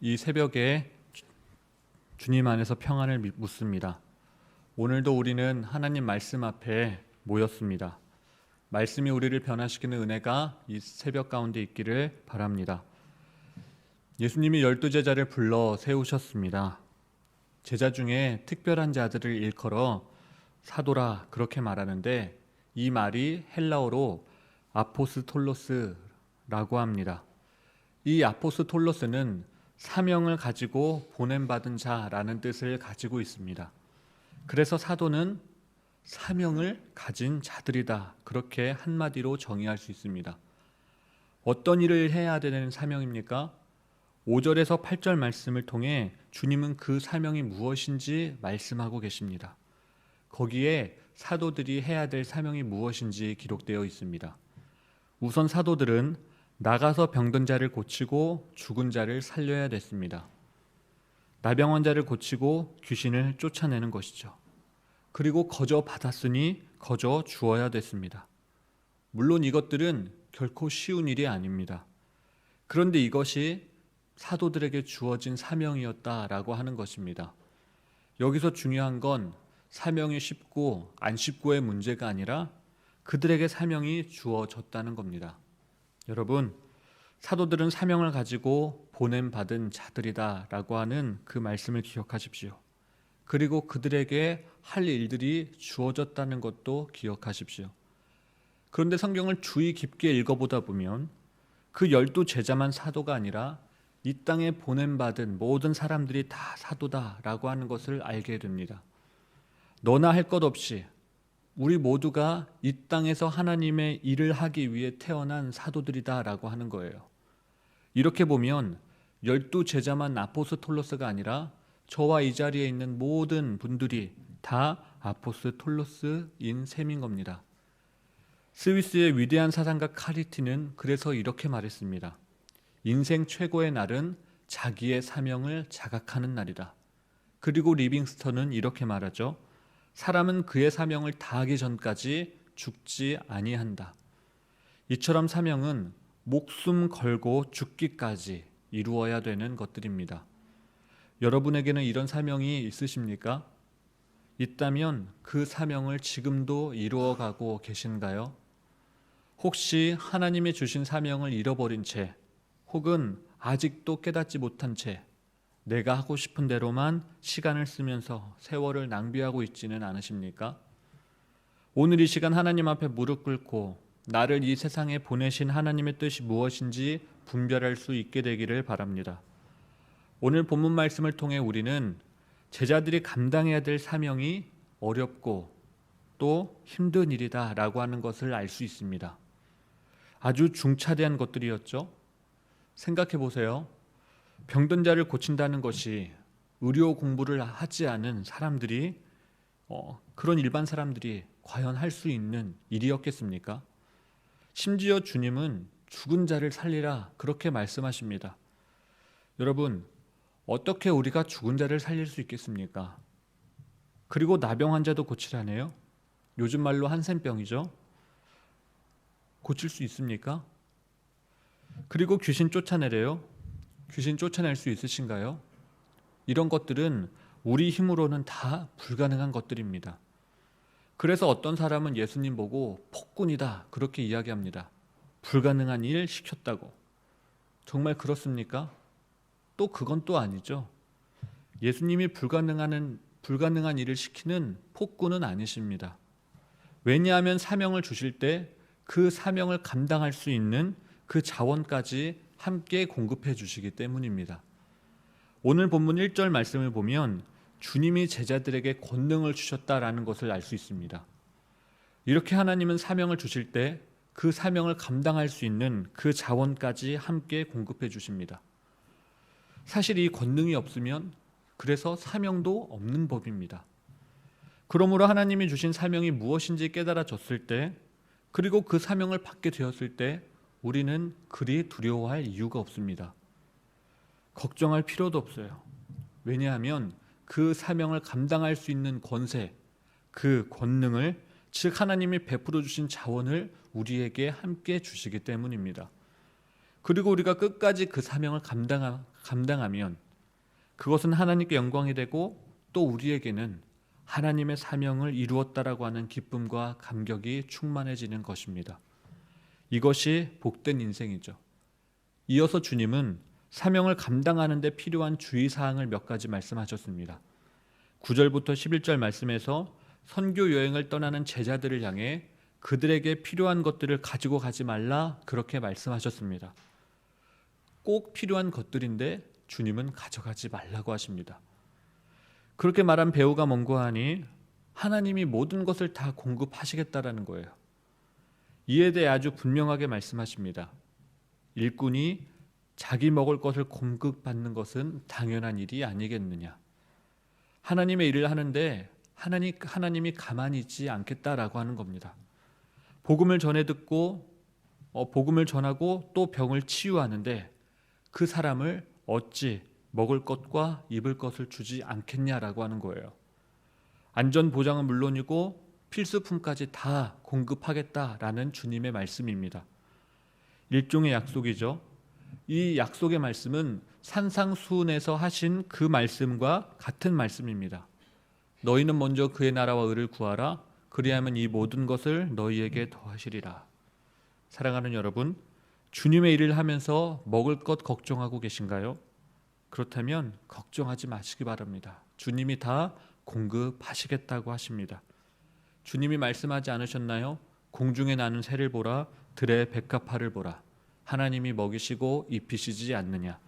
이 새벽에 주님 안에서 평안을 묻습니다. 오늘도 우리는 하나님 말씀 앞에 모였습니다. 말씀이 우리를 변화시키는 은혜가 이 새벽 가운데 있기를 바랍니다. 예수님이 12제자를 불러 세우셨습니다. 제자 중에 특별한 자들을 일컬어 사도라 그렇게 말하는데, 이 말이 헬라어로 아포스톨로스라고 합니다. 이 아포스톨로스는 사명을 가지고 보냄받은 자라는 뜻을 가지고 있습니다. 그래서 사도는 사명을 가진 자들이다, 그렇게 한마디로 정의할 수 있습니다. 어떤 일을 해야 되는 사명입니까? 5절에서 8절 말씀을 통해 주님은 그 사명이 무엇인지 말씀하고 계십니다. 거기에 사도들이 해야 될 사명이 무엇인지 기록되어 있습니다. 우선 사도들은 나가서 병든 자를 고치고 죽은 자를 살려야 됐습니다. 나병 환자를 고치고 귀신을 쫓아내는 것이죠. 그리고 거저 받았으니 거저 주어야 됐습니다. 물론 이것들은 결코 쉬운 일이 아닙니다. 그런데 이것이 사도들에게 주어진 사명이었다라고 하는 것입니다. 여기서 중요한 건 사명이 쉽고 안 쉽고의 문제가 아니라 그들에게 사명이 주어졌다는 겁니다. 여러분, 사도들은 사명을 가지고 보냄받은 자들이다라고 하는 그 말씀을 기억하십시오. 그리고 그들에게 할 일들이 주어졌다는 것도 기억하십시오. 그런데 성경을 주의 깊게 읽어보다 보면 그 12제자만 사도가 아니라 이 땅에 보냄받은 모든 사람들이 다 사도다라고 하는 것을 알게 됩니다. 너나 할 것 없이 우리 모두가 이 땅에서 하나님의 일을 하기 위해 태어난 사도들이다라고 하는 거예요. 이렇게 보면 12제자만 아포스톨로스가 아니라 저와 이 자리에 있는 모든 분들이 다 아포스톨로스인 셈인 겁니다. 스위스의 위대한 사상가 카리티는 그래서 이렇게 말했습니다. 인생 최고의 날은 자기의 사명을 자각하는 날이다. 그리고 리빙스턴은 이렇게 말하죠. 사람은 그의 사명을 다하기 전까지 죽지 아니한다. 이처럼 사명은 목숨 걸고 죽기까지 이루어야 되는 것들입니다. 여러분에게는 이런 사명이 있으십니까? 있다면 그 사명을 지금도 이루어가고 계신가요? 혹시 하나님이 주신 사명을 잃어버린 채, 혹은 아직도 깨닫지 못한 채 내가 하고 싶은 대로만 시간을 쓰면서 세월을 낭비하고 있지는 않으십니까? 오늘 이 시간 하나님 앞에 무릎 꿇고 나를 이 세상에 보내신 하나님의 뜻이 무엇인지 분별할 수 있게 되기를 바랍니다. 오늘 본문 말씀을 통해 우리는 제자들이 감당해야 될 사명이 어렵고 또 힘든 일이다라고 하는 것을 알 수 있습니다. 아주 중차대한 것들이었죠. 생각해 보세요. 병든 자를 고친다는 것이 의료 공부를 하지 않은 사람들이, 그런 일반 사람들이 과연 할 수 있는 일이었겠습니까? 심지어 주님은 죽은 자를 살리라 그렇게 말씀하십니다. 여러분, 어떻게 우리가 죽은 자를 살릴 수 있겠습니까? 그리고 나병 환자도 고치라네요. 요즘 말로 한센병이죠. 고칠 수 있습니까? 그리고 귀신 쫓아내래요. 귀신 쫓아낼 수 있으신가요? 이런 것들은 우리 힘으로는 다 불가능한 것들입니다. 그래서 어떤 사람은 예수님 보고 폭군이다 그렇게 이야기합니다. 불가능한 일 시켰다고. 정말 그렇습니까? 또 그건 또 아니죠. 예수님이 불가능한 일을 시키는 폭군은 아니십니다. 왜냐하면 사명을 주실 때 그 사명을 감당할 수 있는 그 자원까지 함께 공급해 주시기 때문입니다. 오늘 본문 1절 말씀을 보면 주님이 제자들에게 권능을 주셨다라는 것을 알 수 있습니다. 이렇게 하나님은 사명을 주실 때 그 사명을 감당할 수 있는 그 자원까지 함께 공급해 주십니다. 사실 이 권능이 없으면 그래서 사명도 없는 법입니다. 그러므로 하나님이 주신 사명이 무엇인지 깨달아졌을 때, 그리고 그 사명을 받게 되었을 때 우리는 그리 두려워할 이유가 없습니다. 걱정할 필요도 없어요. 왜냐하면 그 사명을 감당할 수 있는 권세, 그 권능을, 즉 하나님이 베풀어 주신 자원을 우리에게 함께 주시기 때문입니다. 그리고 우리가 끝까지 그 사명을 감당하면 그것은 하나님께 영광이 되고 또 우리에게는 하나님의 사명을 이루었다라고 하는 기쁨과 감격이 충만해지는 것입니다. 이것이 복된 인생이죠. 이어서 주님은 사명을 감당하는 데 필요한 주의사항을 몇 가지 말씀하셨습니다. 9절부터 11절 말씀에서 선교 여행을 떠나는 제자들을 향해 그들에게 필요한 것들을 가지고 가지 말라 그렇게 말씀하셨습니다. 꼭 필요한 것들인데 주님은 가져가지 말라고 하십니다. 그렇게 말한 배우가 뭔고 하니 하나님이 모든 것을 다 공급하시겠다라는 거예요. 이에 대해 아주 분명하게 말씀하십니다. 일꾼이 자기 먹을 것을 공급받는 것은 당연한 일이 아니겠느냐. 하나님의 일을 하는데 하나님이 가만히 있지 않겠다라고 하는 겁니다. 복음을 전하고 또 병을 치유하는데 그 사람을 어찌 먹을 것과 입을 것을 주지 않겠냐라고 하는 거예요. 안전 보장은 물론이고 필수품까지 다 공급하겠다라는 주님의 말씀입니다. 일종의 약속이죠. 이 약속의 말씀은 산상수훈에서 하신 그 말씀과 같은 말씀입니다. 너희는 먼저 그의 나라와 의를 구하라. 그리하면 이 모든 것을 너희에게 더하시리라. 사랑하는 여러분, 주님의 일을 하면서 먹을 것 걱정하고 계신가요? 그렇다면 걱정하지 마시기 바랍니다. 주님이 다 공급하시겠다고 하십니다. 주님이 말씀하지 않으셨나요? 공중에 나는 새를 보라, 들의 백합화를 보라. 하나님이 먹이시고 입히시지 않느냐.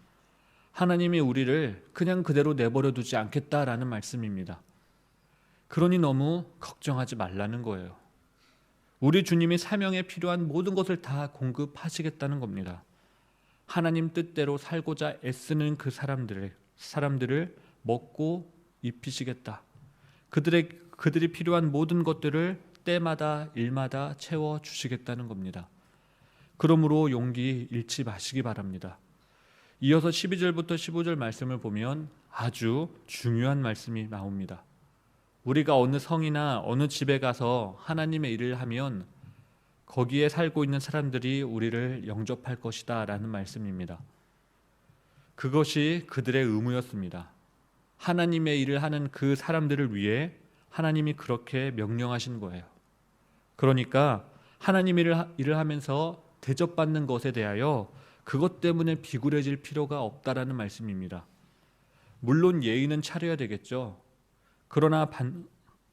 하나님이 우리를 그냥 그대로 내버려 두지 않겠다라는 말씀입니다. 그러니 너무 걱정하지 말라는 거예요. 우리 주님이 사명에 필요한 모든 것을 다 공급하시겠다는 겁니다. 하나님 뜻대로 살고자 애쓰는 그 사람들을 먹고 입히시겠다. 그들이 필요한 모든 것들을 때마다 일마다 채워주시겠다는 겁니다. 그러므로 용기 잃지 마시기 바랍니다. 이어서 12절부터 15절 말씀을 보면 아주 중요한 말씀이 나옵니다. 우리가 어느 성이나 어느 집에 가서 하나님의 일을 하면 거기에 살고 있는 사람들이 우리를 영접할 것이다 라는 말씀입니다. 그것이 그들의 의무였습니다. 하나님의 일을 하는 그 사람들을 위해 하나님이 그렇게 명령하신 거예요. 그러니까 하나님의 일을 하면서 대접받는 것에 대하여 그것 때문에 비굴해질 필요가 없다라는 말씀입니다. 물론 예의는 차려야 되겠죠. 그러나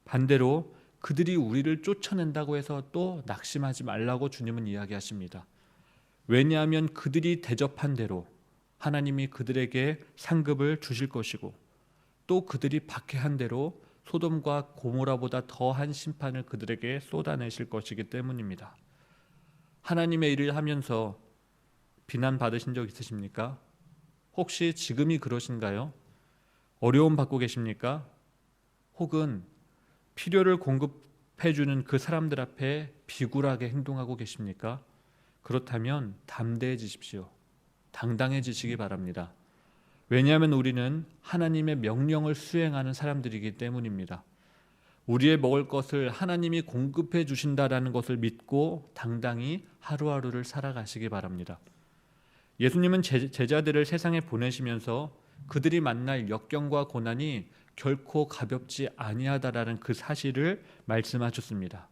반대로 그들이 우리를 쫓아낸다고 해서 또 낙심하지 말라고 주님은 이야기하십니다. 왜냐하면 그들이 대접한 대로 하나님이 그들에게 상급을 주실 것이고 또 그들이 박해한 대로 소돔과 고모라보다 더한 심판을 그들에게 쏟아내실 것이기 때문입니다. 하나님의 일을 하면서 비난받으신 적 있으십니까? 혹시 지금이 그러신가요? 어려움 받고 계십니까? 혹은 필요를 공급해주는 그 사람들 앞에 비굴하게 행동하고 계십니까? 그렇다면 담대해지십시오. 당당해지시기 바랍니다. 왜냐하면 우리는 하나님의 명령을 수행하는 사람들이기 때문입니다. 우리의 먹을 것을 하나님이 공급해 주신다라는 것을 믿고 당당히 하루하루를 살아가시기 바랍니다. 예수님은 제자들을 세상에 보내시면서 그들이 만날 역경과 고난이 결코 가볍지 아니하다라는 그 사실을 말씀하셨습니다.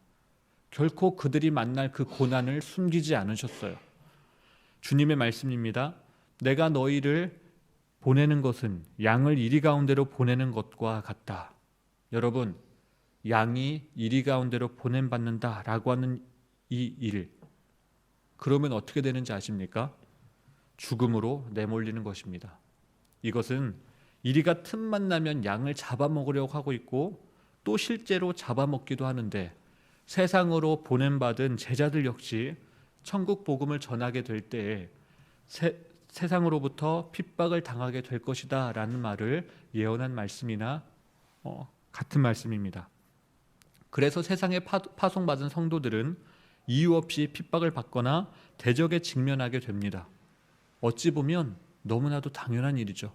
결코 그들이 만날 그 고난을 숨기지 않으셨어요. 주님의 말씀입니다. 내가 너희를 보내는 것은 양을 이리 가운데로 보내는 것과 같다. 여러분, 양이 이리 가운데로 보냄받는다라고 하는 이 일, 그러면 어떻게 되는지 아십니까? 죽음으로 내몰리는 것입니다. 이것은 이리가 틈만 나면 양을 잡아먹으려고 하고 있고 또 실제로 잡아먹기도 하는데 세상으로 보냄받은 제자들 역시 천국 복음을 전하게 될 때에 세상으로부터 핍박을 당하게 될 것이다 라는 말을 예언한 말씀이나 같은 말씀입니다. 그래서 세상에 파송받은 성도들은 이유 없이 핍박을 받거나 대적에 직면하게 됩니다. 어찌 보면 너무나도 당연한 일이죠.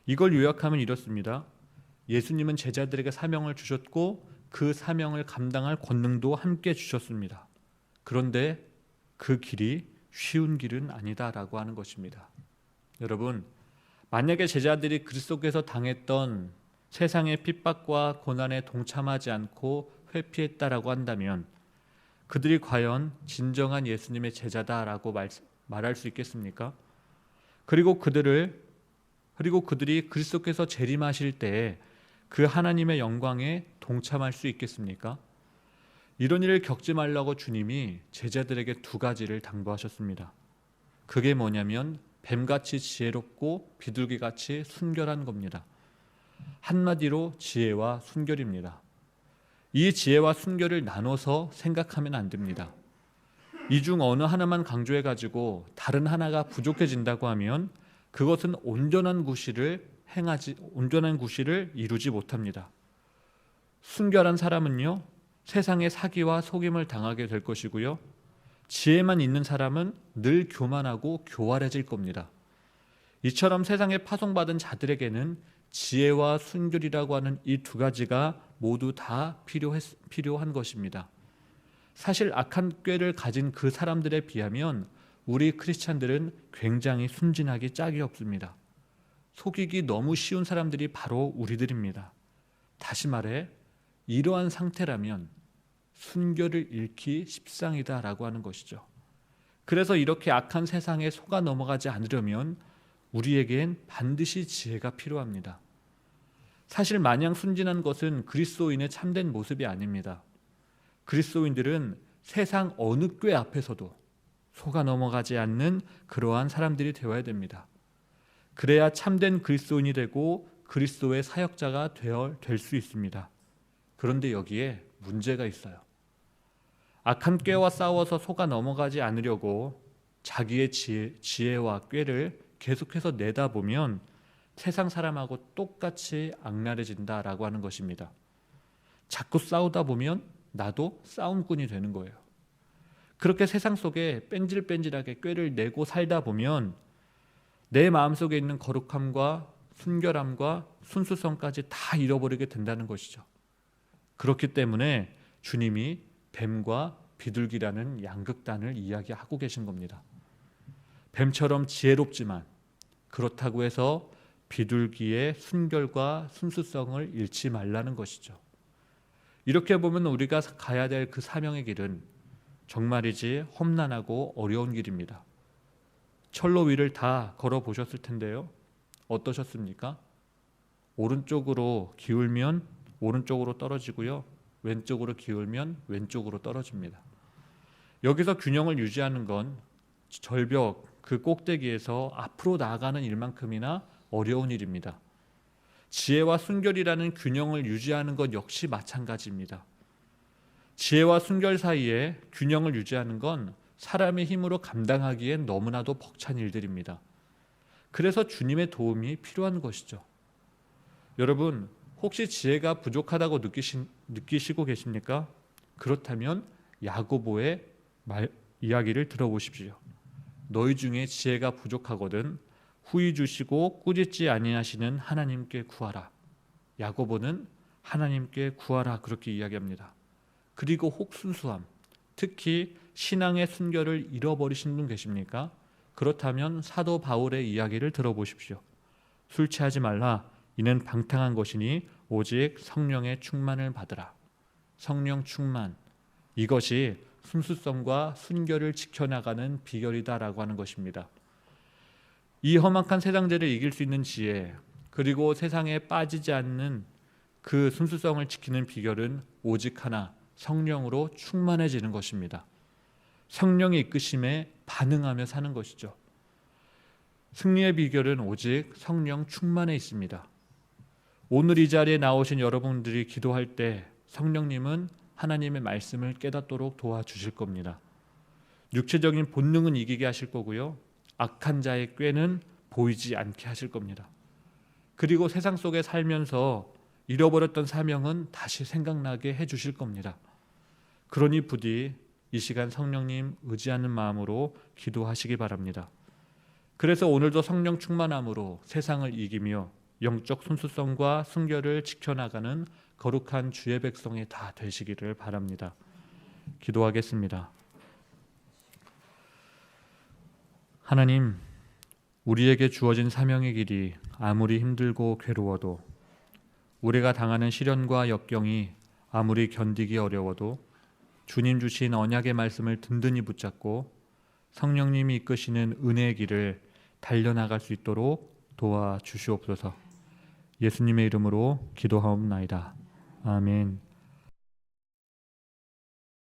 이걸 요약하면 이렇습니다. 예수님은 제자들에게 사명을 주셨고 그 사명을 감당할 권능도 함께 주셨습니다. 그런데 그 길이 쉬운 길은 아니다라고 하는 것입니다. 여러분, 만약에 제자들이 그리스도께서 당했던 세상의 핍박과 고난에 동참하지 않고 회피했다라고 한다면 그들이 과연 진정한 예수님의 제자다라고 말할 수 있겠습니까? 그리고 그들이 그리스도께서 재림하실 때에 그 하나님의 영광에 동참할 수 있겠습니까? 이런 일을 겪지 말라고 주님이 제자들에게 두 가지를 당부하셨습니다. 그게 뭐냐면 뱀같이 지혜롭고 비둘기같이 순결한 겁니다. 한마디로 지혜와 순결입니다. 이 지혜와 순결을 나눠서 생각하면 안 됩니다. 이 중 어느 하나만 강조해가지고 다른 하나가 부족해진다고 하면 그것은 온전한 구실을 이루지 못합니다. 순결한 사람은요, 세상의 사기와 속임을 당하게 될 것이고요, 지혜만 있는 사람은 늘 교만하고 교활해질 겁니다. 이처럼 세상에 파송받은 자들에게는 지혜와 순결이라고 하는 이 두 가지가 모두 다 필요한 것입니다. 사실 악한 꾀를 가진 그 사람들에 비하면 우리 크리스찬들은 굉장히 순진하기 짝이 없습니다. 속이기 너무 쉬운 사람들이 바로 우리들입니다. 다시 말해 이러한 상태라면 순결을 잃기 십상이다라고 하는 것이죠. 그래서 이렇게 악한 세상에 속아 넘어가지 않으려면 우리에겐 반드시 지혜가 필요합니다. 사실 마냥 순진한 것은 그리스도인의 참된 모습이 아닙니다. 그리스도인들은 세상 어느 꾀 앞에서도 속아 넘어가지 않는 그러한 사람들이 되어야 됩니다. 그래야 참된 그리스도인이 되고 그리스도의 사역자가 될 수 있습니다. 그런데 여기에 문제가 있어요. 악한 꾀와 싸워서 속아 넘어가지 않으려고 자기의 지혜와 꾀를 계속해서 내다보면 세상 사람하고 똑같이 악랄해진다라고 하는 것입니다. 자꾸 싸우다 보면 나도 싸움꾼이 되는 거예요. 그렇게 세상 속에 뺀질뺀질하게 꾀를 내고 살다 보면 내 마음속에 있는 거룩함과 순결함과 순수성까지 다 잃어버리게 된다는 것이죠. 그렇기 때문에 주님이 뱀과 비둘기라는 양극단을 이야기하고 계신 겁니다. 뱀처럼 지혜롭지만 그렇다고 해서 비둘기의 순결과 순수성을 잃지 말라는 것이죠. 이렇게 보면 우리가 가야 될 그 사명의 길은 정말이지 험난하고 어려운 길입니다. 철로 위를 다 걸어보셨을 텐데요. 어떠셨습니까? 오른쪽으로 기울면 오른쪽으로 떨어지고요. 왼쪽으로 기울면 왼쪽으로 떨어집니다. 여기서 균형을 유지하는 건 절벽 그 꼭대기에서 앞으로 나아가는 일만큼이나 어려운 일입니다. 지혜와 순결이라는 균형을 유지하는 것 역시 마찬가지입니다. 지혜와 순결 사이에 균형을 유지하는 건 사람의 힘으로 감당하기엔 너무나도 벅찬 일들입니다. 그래서 주님의 도움이 필요한 것이죠. 여러분, 혹시 지혜가 부족하다고 느끼시고 계십니까? 그렇다면 야고보의 이야기를 들어보십시오. 너희 중에 지혜가 부족하거든 후히 주시고 꾸짖지 아니하시는 하나님께 구하라. 야고보는 하나님께 구하라 그렇게 이야기합니다. 그리고 혹순수함, 특히 신앙의 순결을 잃어버리신 분 계십니까? 그렇다면 사도 바울의 이야기를 들어보십시오. 술 취하지 말라. 이는 방탕한 것이니 오직 성령의 충만을 받으라. 성령 충만, 이것이 순수성과 순결을 지켜나가는 비결이다라고 하는 것입니다. 이 험악한 세상들을 이길 수 있는 지혜, 그리고 세상에 빠지지 않는 그 순수성을 지키는 비결은 오직 하나, 성령으로 충만해지는 것입니다. 성령의 이끄심에 반응하며 사는 것이죠. 승리의 비결은 오직 성령 충만에 있습니다. 오늘 이 자리에 나오신 여러분들이 기도할 때 성령님은 하나님의 말씀을 깨닫도록 도와주실 겁니다. 육체적인 본능은 이기게 하실 거고요. 악한 자의 꾀는 보이지 않게 하실 겁니다. 그리고 세상 속에 살면서 잃어버렸던 사명은 다시 생각나게 해주실 겁니다. 그러니 부디 이 시간 성령님 의지하는 마음으로 기도하시기 바랍니다. 그래서 오늘도 성령 충만함으로 세상을 이기며 영적 순수성과 순결을 지켜나가는 거룩한 주의 백성이 다 되시기를 바랍니다. 기도하겠습니다. 하나님, 우리에게 주어진 사명의 길이 아무리 힘들고 괴로워도, 우리가 당하는 시련과 역경이 아무리 견디기 어려워도 주님 주신 언약의 말씀을 든든히 붙잡고 성령님이 이끄시는 은혜의 길을 달려나갈 수 있도록 도와주시옵소서. 예수님의 이름으로 기도하옵나이다. 아멘.